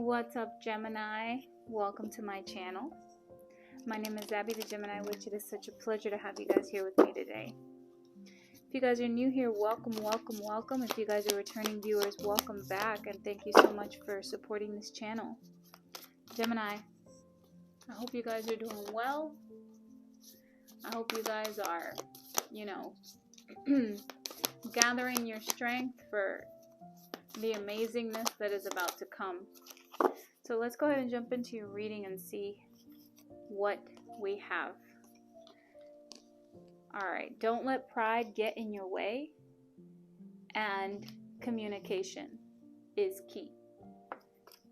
What's up, Gemini? Welcome to my channel. My name is Xabe the Gemini Witch. It is such a pleasure to have you guys here with me today. If you guys are new here, welcome, welcome, welcome. If you guys are returning viewers, welcome back, and thank you so much for supporting this channel. Gemini, I hope you guys are doing well. I hope you guys are, gathering your strength for the amazingness that is about to come. So let's go ahead and jump into your reading and see what we have. Alright, don't let pride get in your way, and communication is key,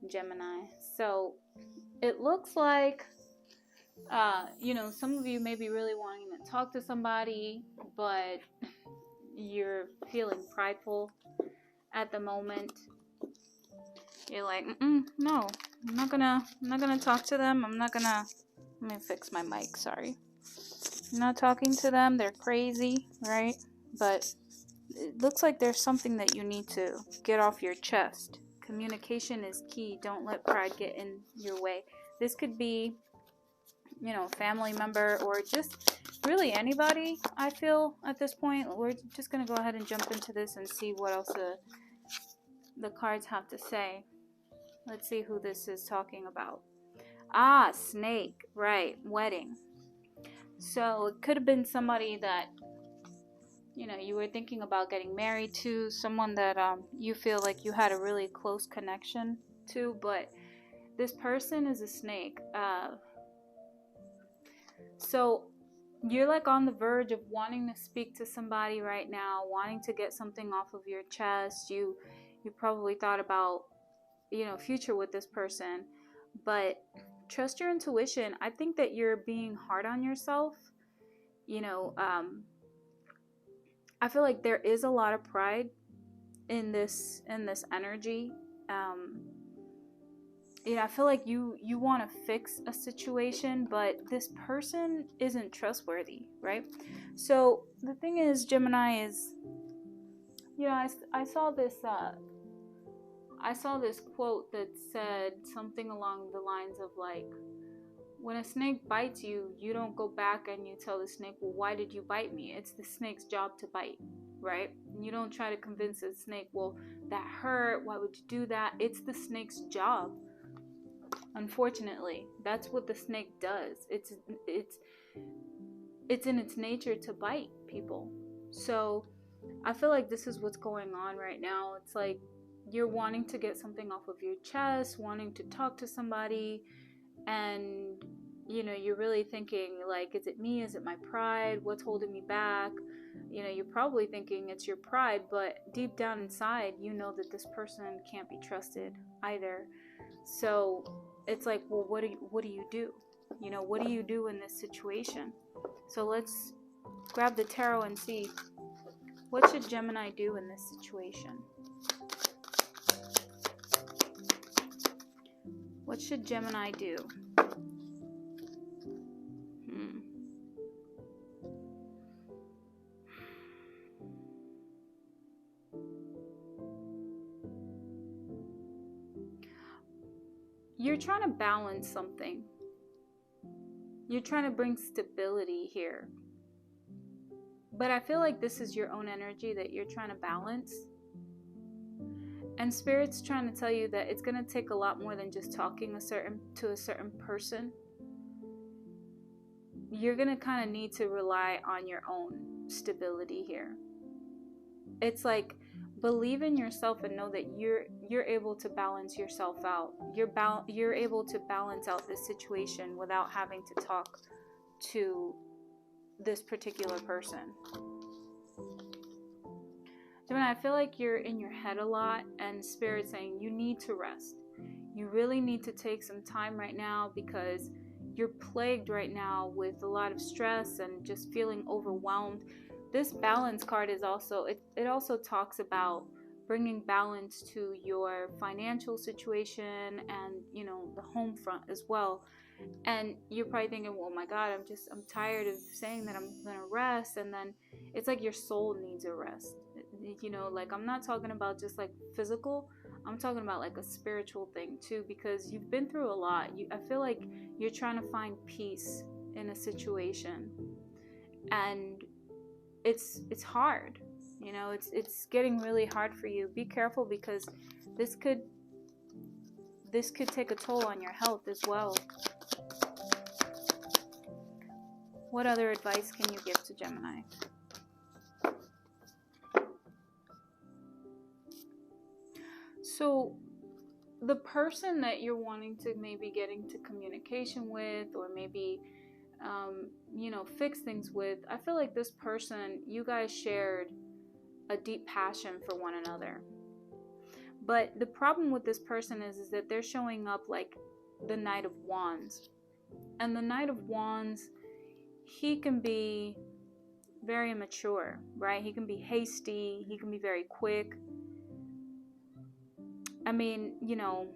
Gemini. So it looks like some of you may be really wanting to talk to somebody, but you're feeling prideful at the moment. You're like, no, I'm not gonna talk to them. Let me fix my mic, sorry. I'm not talking to them. They're crazy, right? But it looks like there's something that you need to get off your chest. Communication is key. Don't let pride get in your way. This could be, a family member or just really anybody, I feel, at this point. We're just going to go ahead and jump into this and see what else the cards have to say. Let's see who this is talking about. Ah, snake. Right. Wedding. So it could have been somebody that, you were thinking about getting married to, someone that you feel like you had a really close connection to, but this person is a snake. So you're like on the verge of wanting to speak to somebody right now, wanting to get something off of your chest. You probably thought about, future with this person, but trust your intuition. I think that you're being hard on yourself. I feel like there is a lot of pride in this energy. I feel like you want to fix a situation, but this person isn't trustworthy, right? So the thing is, Gemini, is, I saw this quote that said something along the lines of like, when a snake bites you, you don't go back and you tell the snake, well, why did you bite me? It's the snake's job to bite, right? You don't try to convince the snake, well, that hurt, why would you do that? It's the snake's job. Unfortunately, that's what the snake does. It's in its nature to bite people. So I feel like this is what's going on right now. It's like you're wanting to get something off of your chest, wanting to talk to somebody, and you're really thinking like, is it me? Is it my pride? What's holding me back? You're probably thinking it's your pride, but deep down inside, you know that this person can't be trusted either. So it's like, well, what do you do? What do you do in this situation? So let's grab the tarot and see, what should Gemini do in this situation? What should Gemini do? You're trying to balance something. You're trying to bring stability here. But I feel like this is your own energy that you're trying to balance. And Spirit's trying to tell you that it's going to take a lot more than just talking to a certain person. You're going to kind of need to rely on your own stability here. It's like, believe in yourself and know that you're able to balance yourself out. You're able to balance out this situation without having to talk to this particular person. Gemini, I feel like you're in your head a lot, and Spirit's saying you need to rest. You really need to take some time right now, because you're plagued right now with a lot of stress and just feeling overwhelmed. This balance card is also, it also talks about bringing balance to your financial situation and, the home front as well. And you're probably thinking, well, my God, I'm tired of saying that I'm going to rest. And then it's like your soul needs a rest. Like, I'm not talking about just like physical. I'm talking about like a spiritual thing too, because you've been through a lot. I feel like you're trying to find peace in a situation, and it's hard. You know, it's getting really hard for you. Be careful, because this could take a toll on your health as well. What other advice can you give to Gemini? So the person that you're wanting to maybe get into communication with, or maybe you know, fix things with, I feel like this person, you guys shared a deep passion for one another. But the problem with this person is that they're showing up like the Knight of Wands. And the Knight of Wands, he can be very immature, right? He can be hasty, he can be very quick. I mean, you know,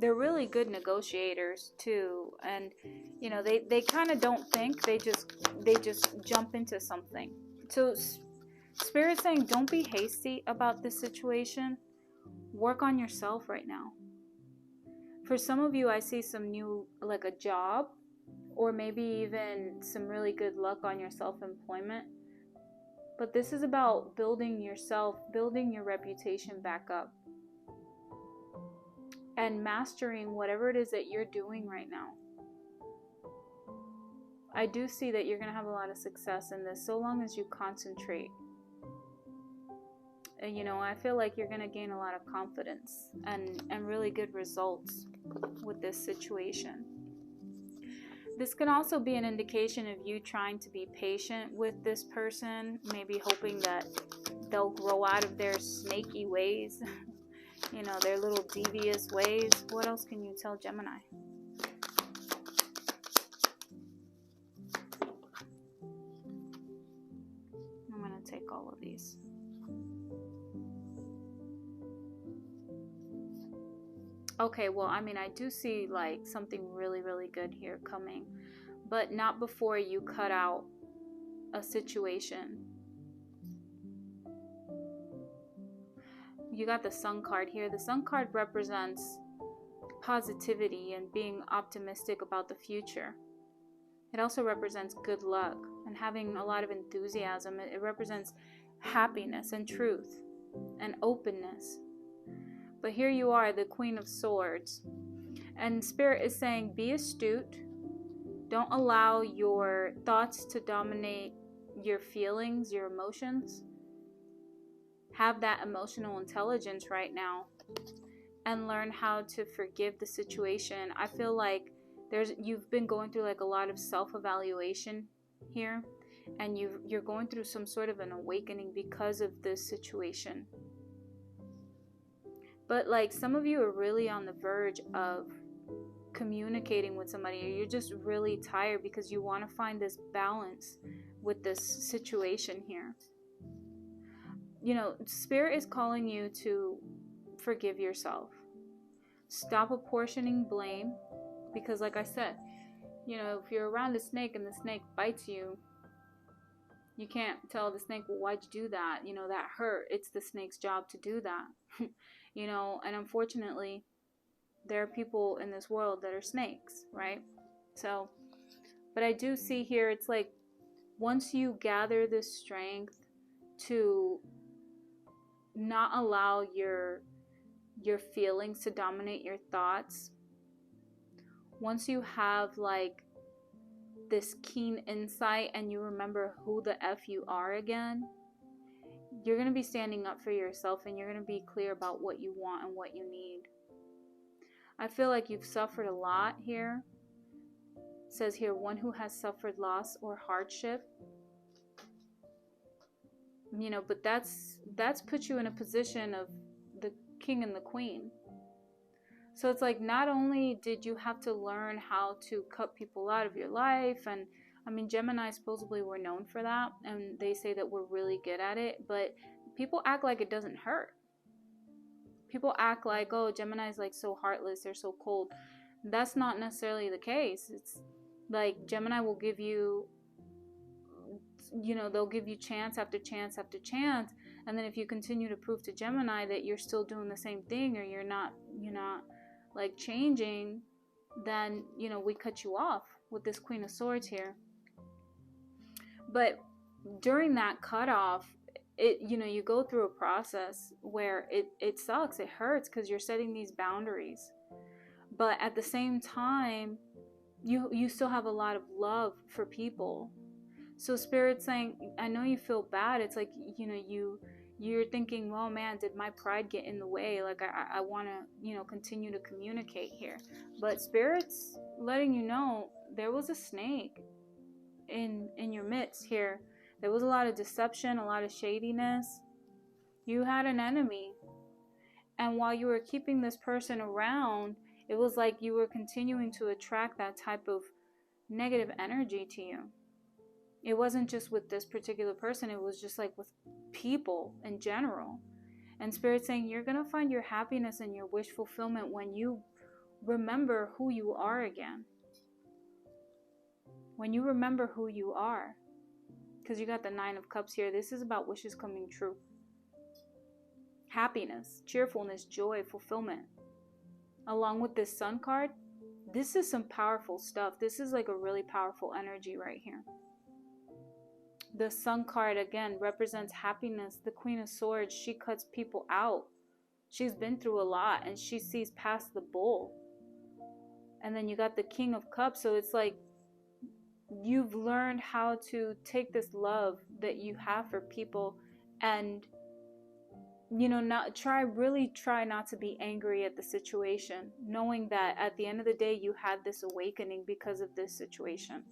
they're really good negotiators too, and you know, they kind of don't think, they just jump into something. So Spirit's saying, don't be hasty about this situation. Work on yourself right now. For some of you, I see some new, like a job, or maybe even some really good luck on your self-employment. But this is about building yourself, building your reputation back up, and mastering whatever it is that you're doing right now. I do see that you're going to have a lot of success in this, so long as you concentrate. You know, I feel like you're going to gain a lot of confidence and really good results with this situation. This can also be an indication of you trying to be patient with this person, maybe hoping that they'll grow out of their snaky ways, you know, their little devious ways. What else can you tell Gemini? I'm going to take all of these. Okay, well, I mean, I do see like something really, really good here coming, but not before you cut out a situation. You got the Sun card here. The Sun card represents positivity and being optimistic about the future. It also represents good luck and having a lot of enthusiasm. It represents happiness and truth and openness. But here you are, the Queen of Swords. And Spirit is saying, be astute. Don't allow your thoughts to dominate your feelings, your emotions. Have that emotional intelligence right now. And learn how to forgive the situation. I feel like you've been going through like a lot of self-evaluation here. And you're going through some sort of an awakening because of this situation. But like some of you are really on the verge of communicating with somebody, or you're just really tired because you want to find this balance with this situation here. You know, Spirit is calling you to forgive yourself. Stop apportioning blame, because like I said, you know, if you're around a snake and the snake bites you, you can't tell the snake, well, why'd you do that? You know, that hurt. It's the snake's job to do that. You know, and unfortunately, there are people in this world that are snakes, right? So, but I do see here, it's like, once you gather this strength to not allow your feelings to dominate your thoughts, once you have like this keen insight and you remember who the F you are again, you're going to be standing up for yourself, and you're going to be clear about what you want and what you need. I feel like you've suffered a lot here. It says here, one who has suffered loss or hardship. You know, but that's put you in a position of the king and the queen. So it's like, not only did you have to learn how to cut people out of your life, and I mean, Gemini supposedly were known for that, and they say that we're really good at it, but people act like it doesn't hurt. People act like, oh, Gemini's like so heartless, they're so cold. That's not necessarily the case. It's like Gemini will give you, you know, they'll give you chance after chance after chance, And then if you continue to prove to Gemini that you're still doing the same thing, or you're not like changing, then, we cut you off with this Queen of Swords here. But during that cutoff, you go through a process where it sucks, it hurts, because you're setting these boundaries. But at the same time, you still have a lot of love for people. So Spirit's saying, I know you feel bad. It's like, you're thinking, well, man, did my pride get in the way? Like, I want to, continue to communicate here. But Spirit's letting you know there was a snake in your midst here. There was a lot of deception, a lot of shadiness. You had an enemy. And while you were keeping this person around, it was like you were continuing to attract that type of negative energy to you. It wasn't just with this particular person. It was just like with people in general. And Spirit's saying you're going to find your happiness and your wish fulfillment when you remember who you are again. When you remember who you are. Because you got the 9 of Cups here. This is about wishes coming true. Happiness, cheerfulness, joy, fulfillment. Along with this Sun card, this is some powerful stuff. This is like a really powerful energy right here. The Sun card, again, represents happiness. The Queen of Swords, she cuts people out. She's been through a lot, and she sees past the bull. And then you got the King of Cups, so it's like you've learned how to take this love that you have for people and, really try not to be angry at the situation, knowing that at the end of the day, you had this awakening because of this situation.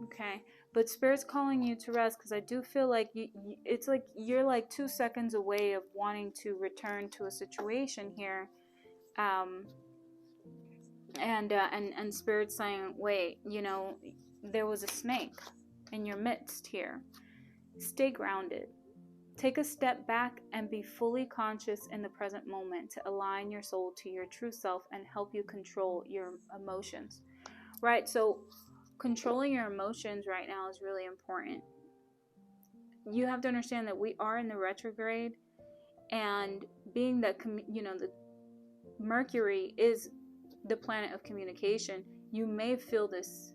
Okay, but Spirit's calling you to rest, because I do feel like it's like you're like 2 seconds away of wanting to return to a situation here. And Spirit's saying, wait, there was a snake in your midst here. Stay grounded. Take a step back and be fully conscious in the present moment to align your soul to your true self and help you control your emotions. Right? So controlling your emotions right now is really important. You have to understand that we are in the retrograde, and being that, the Mercury is the planet of communication, you may feel this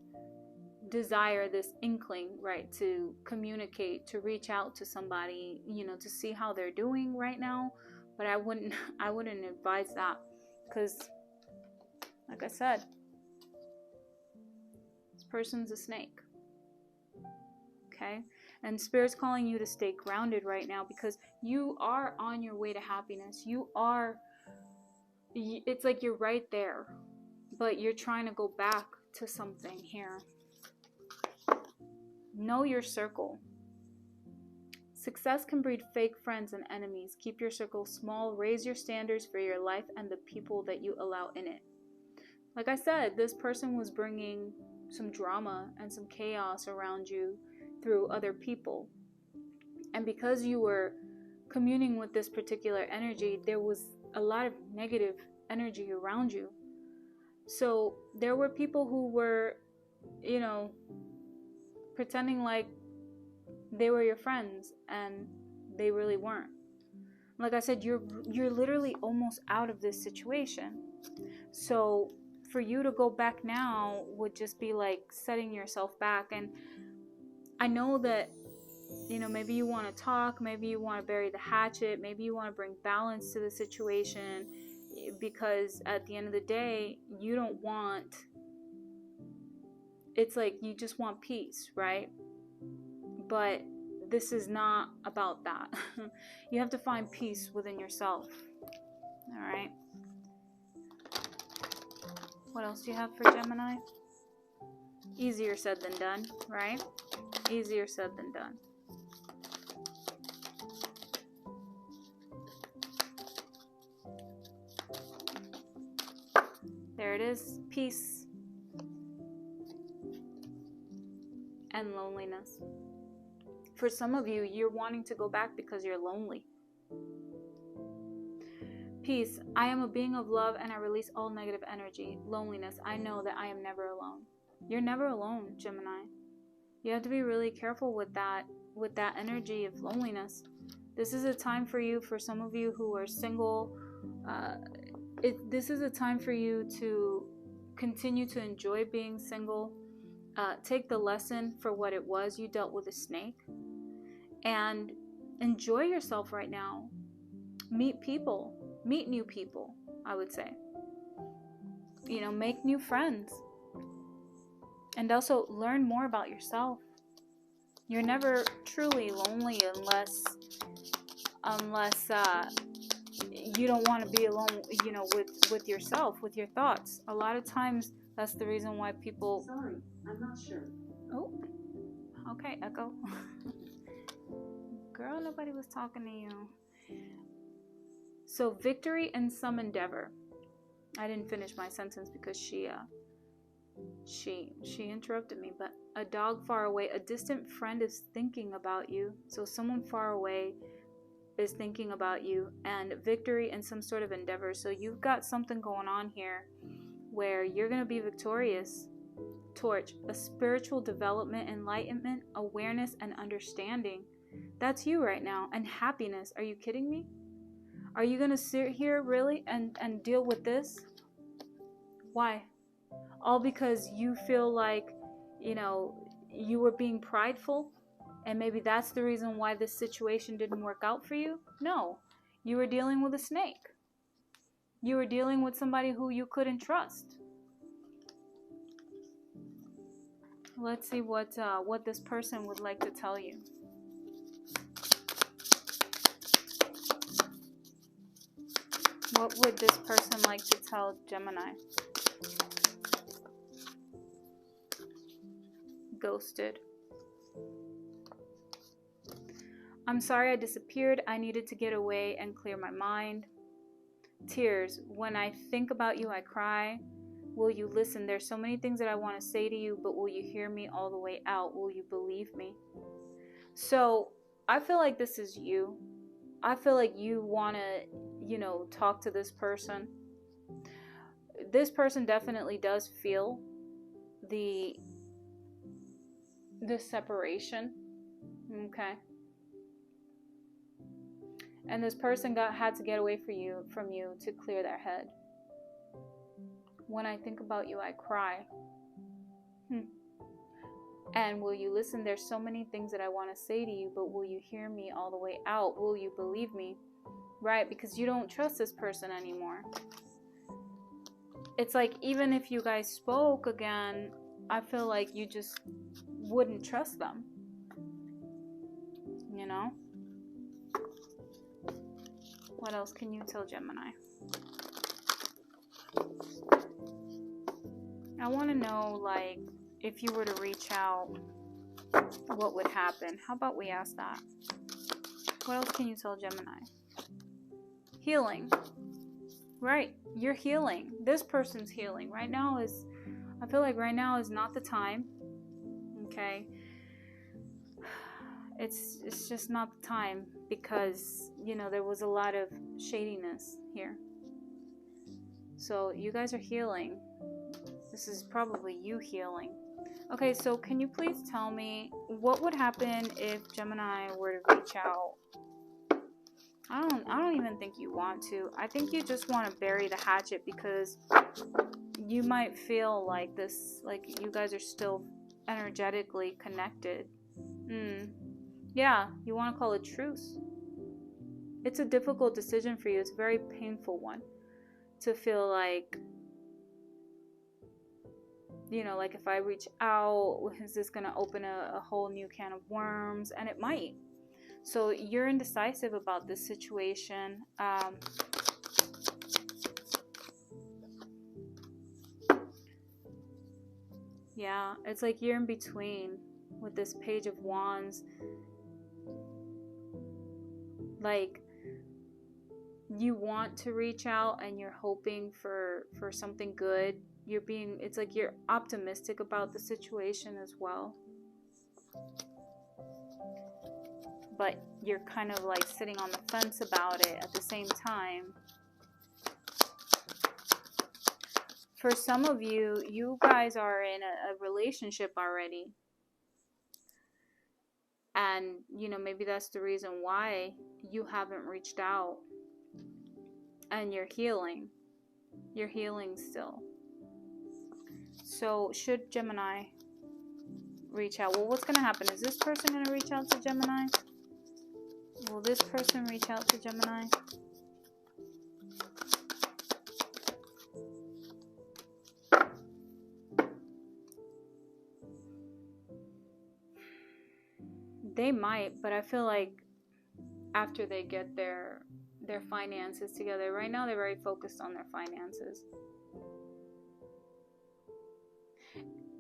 desire, this inkling, right, to communicate, to reach out to somebody, to see how they're doing right now. But I wouldn't advise that, because like I said, this person's a snake. Okay? And Spirit's calling you to stay grounded right now, because you are on your way to happiness. It's like you're right there, but you're trying to go back to something here. Know your circle. Success can breed fake friends and enemies. Keep your circle small. Raise your standards for your life and the people that you allow in it. Like I said, this person was bringing some drama and some chaos around you through other people. And because you were communing with this particular energy, there was a lot of negative energy around you. So there were people who were, pretending like they were your friends, and they really weren't. Like I said, you're literally almost out of this situation. So for you to go back now would just be like setting yourself back. And I know that, maybe you want to talk, maybe you want to bury the hatchet, maybe you want to bring balance to the situation, because at the end of the day, you don't want, it's like you just want peace, right? But this is not about that. You have to find peace within yourself. All right. What else do you have for Gemini? Easier said than done, right? Easier said than done. There it is. Peace and loneliness. For some of you, you're wanting to go back because you're lonely. Peace. I am a being of love and I release all negative energy. Loneliness. I know that I am never alone. You're never alone, Gemini. You have to be really careful with that energy of loneliness. This is a time for you, for some of you who are single, this is a time for you to continue to enjoy being single. Take the lesson for what it was. You dealt with a snake. And enjoy yourself right now. Meet people. Meet new people, I would say. You know, make new friends. And also learn more about yourself. You're never truly lonely unless you don't want to be alone, you know, with yourself, with your thoughts. A lot of times that's the reason why people... Sorry, I'm not sure. Oh, okay, Echo. Girl, nobody was talking to you. So, victory in some endeavor. I didn't finish my sentence because she interrupted me. But a dog far away, a distant friend is thinking about you. So someone far away is thinking about you, and victory in some sort of endeavor. So you've got something going on here where you're going to be victorious. Torch, a spiritual development, enlightenment, awareness, and understanding. That's you right now. And happiness. Are you kidding me? Are you going to sit here really and deal with this? Why? All because you feel like, you know, you were being prideful, and maybe that's the reason why this situation didn't work out for you? No. You were dealing with a snake. You were dealing with somebody who you couldn't trust. Let's see what this person would like to tell you. What would this person like to tell Gemini? Ghosted. I'm sorry I disappeared. I needed to get away and clear my mind. Tears. When I think about you, I cry. Will you listen? There's so many things that I want to say to you, but will you hear me all the way out? Will you believe me? So I feel like this is you. I feel like you want to, you know, talk to this person. This person definitely does feel the separation. Okay. And this person had to get away from you to clear their head. When I think about you, I cry. And will you listen? There's so many things that I want to say to you, but will you hear me all the way out? Will you believe me? Right? Because you don't trust this person anymore. It's like, even if you guys spoke again, I feel like you just wouldn't trust them. You know? What else can you tell Gemini? I want to know, like, if you were to reach out, what would happen? How about we ask that? What else can you tell Gemini? Healing. Right. You're healing. This person's healing. Right now is, I feel like right now is not the time. Okay. It's just not the time because, you know, there was a lot of shadiness here. So you guys are healing. This is probably you healing. Okay, so can you please tell me what would happen if Gemini were to reach out? I don't even think you want to. I think you just want to bury the hatchet because you might feel like this, like you guys are still energetically connected. Yeah, you want to call a truce. It's a difficult decision for you. It's a very painful one to feel like, you know, like if I reach out, is this going to open a whole new can of worms? And it might. So you're indecisive about this situation. Yeah, it's like you're in between with this Page of Wands. Like, you want to reach out and you're hoping for something good. It's like you're optimistic about the situation as well. But you're kind of like sitting on the fence about it at the same time. For some of you, you guys are in a relationship already. And, you know, maybe that's the reason why you haven't reached out. And you're healing. You're healing still. So, should Gemini reach out? Well, what's going to happen? Is this person going to reach out to Gemini? Will this person reach out to Gemini? They might, but I feel like after they get their finances together. Right now they're very focused on their finances.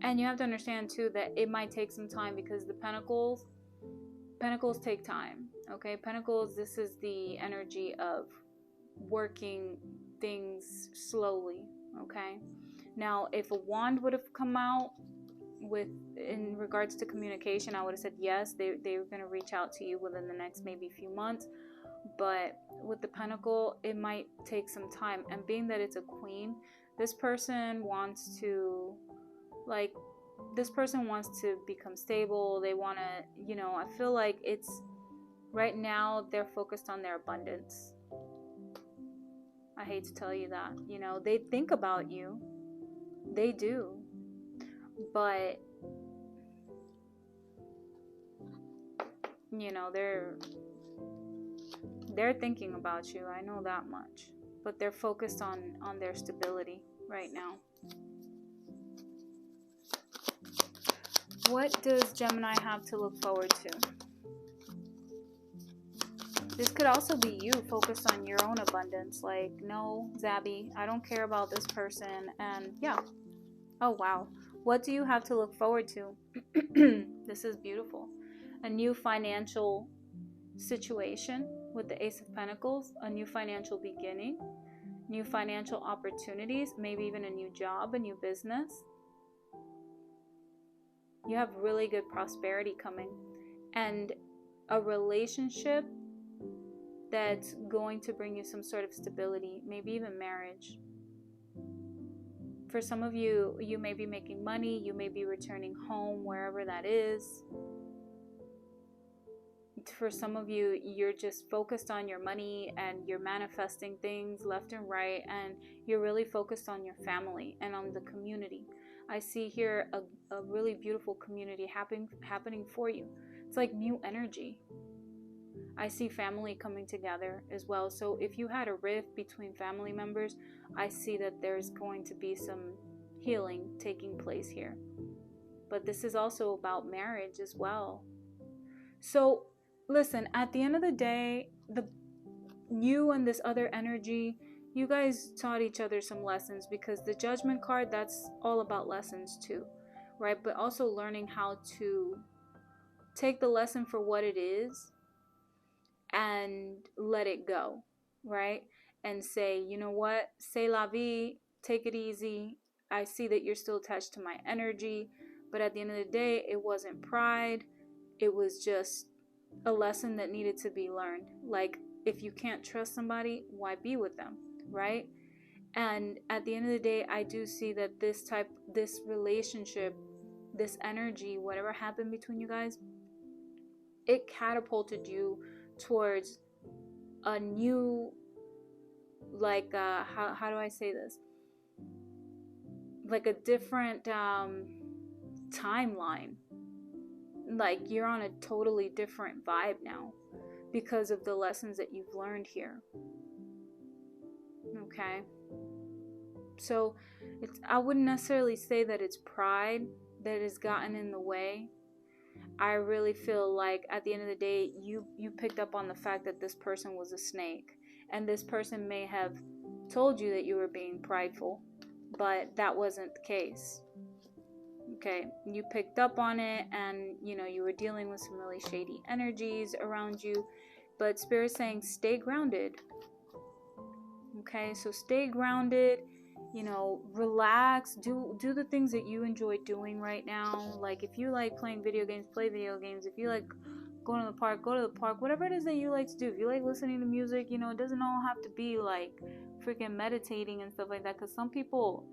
And you have to understand too that it might take some time, because the Pentacles take time. Okay, Pentacles, this is the energy of working things slowly. Okay, now if a wand would have come out with in regards to communication, I would have said yes, they were going to reach out to you within the next maybe few months. But with the Pentacle, it might take some time. And being that it's a queen, this person wants to become stable. They want to, you know, I feel like it's right now they're focused on their abundance. I hate to tell you that, you know, they think about you, they do, but you know, they're thinking about you, I know that much, but they're focused on their stability right now. What does Gemini have to look forward to? This could also be you focused on your own abundance. Like, no, Xabe, I don't care about this person. And yeah. Oh, wow. What do you have to look forward to? This is beautiful. A new financial situation with the Ace of Pentacles. A new financial beginning. New financial opportunities. Maybe even a new job, a new business. You have really good prosperity coming. And a relationship that's going to bring you some sort of stability, maybe even marriage. For some of you, you may be making money, you may be returning home, wherever that is. For some of you, you're just focused on your money and you're manifesting things left and right, and you're really focused on your family and on the community. I see here a really beautiful community happening for you. It's like new energy. I see family coming together as well. So if you had a rift between family members, I see that there's going to be some healing taking place here. But this is also about marriage as well. So listen, at the end of the day, you and this other energy, you guys taught each other some lessons, because the Judgment card, that's all about lessons too, right? But also learning how to take the lesson for what it is and let it go, right? And say, you know what, c'est la vie, take it easy. I see that you're still attached to my energy, but at the end of the day, it wasn't pride. It was just a lesson that needed to be learned. Like, if you can't trust somebody, why be with them, right? And at the end of the day, I do see that this relationship, this energy, whatever happened between you guys, it catapulted you towards a new, like, how do I say this? Like a different timeline. Like, you're on a totally different vibe now because of the lessons that you've learned here. Okay? So, I wouldn't necessarily say that it's pride that has gotten in the way. I really feel like at the end of the day, you picked up on the fact that this person was a snake. And this person may have told you that you were being prideful, but that wasn't the case. Okay, you picked up on it, and you know, you were dealing with some really shady energies around you. But Spirit's saying stay grounded. Okay, so stay grounded. You know, relax, do the things that you enjoy doing right now. Like, if you like playing video games, play video games. If you like going to the park, go to the park. Whatever it is that you like to do. If you like listening to music, you know, it doesn't all have to be like freaking meditating and stuff like that. Because some people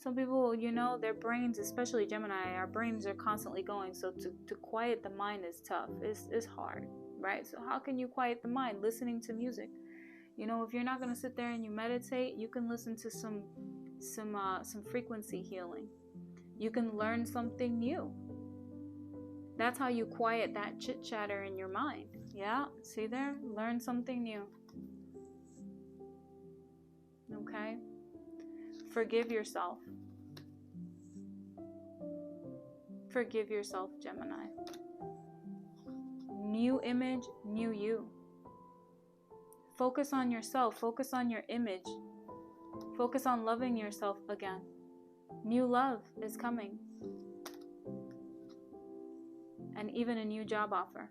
Some people, you know, their brains, especially Gemini, our brains are constantly going. So to quiet the mind is tough. It's hard, right? So how can you quiet the mind? Listening to music. You know, if you're not going to sit there and you meditate, you can listen to some frequency healing. You can learn something new. That's how you quiet that chit chatter in your mind. Yeah, see there? Learn something new. Okay? Forgive yourself. Forgive yourself, Gemini. New image, new you. Focus on yourself. Focus on your image. Focus on loving yourself again. New love is coming. And even a new job offer.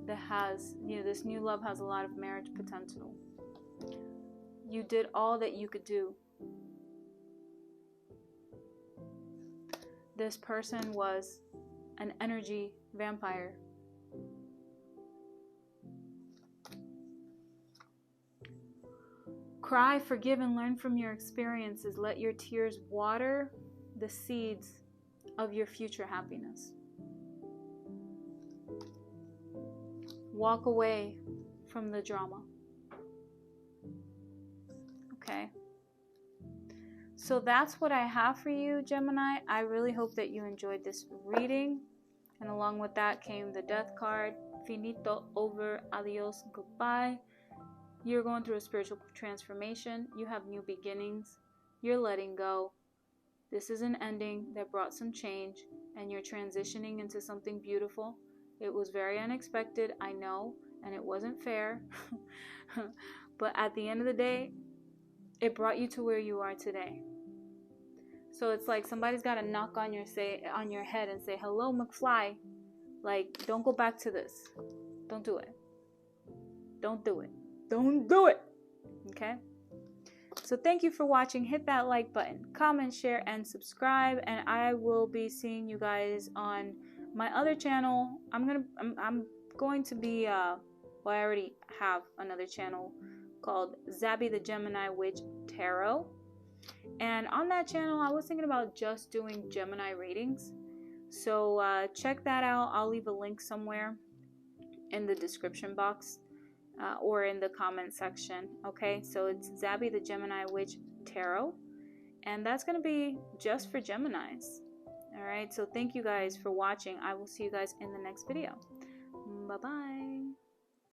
This new love has a lot of marriage potential. You did all that you could do. This person was an energy vampire. Cry, forgive, and learn from your experiences. Let your tears water the seeds of your future happiness. Walk away from the drama. Okay. So that's what I have for you, Gemini. I really hope that you enjoyed this reading. And along with that came the death card. Finito, over, adios, goodbye. You're going through a spiritual transformation. You have new beginnings. You're letting go. This is an ending that brought some change. And you're transitioning into something beautiful. It was very unexpected, I know. And it wasn't fair. But at the end of the day, it brought you to where you are today. So it's like somebody's got to knock on your head and say, hello, McFly. Like, don't go back to this. Don't do it. Don't do it. Don't do it. Okay? So thank you for watching. Hit that like button, comment, share, and subscribe. And I will be seeing you guys on my other channel. I'm going to be, I already have another channel called Xabe the Gemini Witch Tarot. And on that channel, I was thinking about just doing Gemini readings. So check that out. I'll leave a link somewhere in the description box or in the comment section. Okay, so it's Xabe the Gemini Witch Tarot. And that's going to be just for Geminis. Alright, so thank you guys for watching. I will see you guys in the next video. Bye-bye.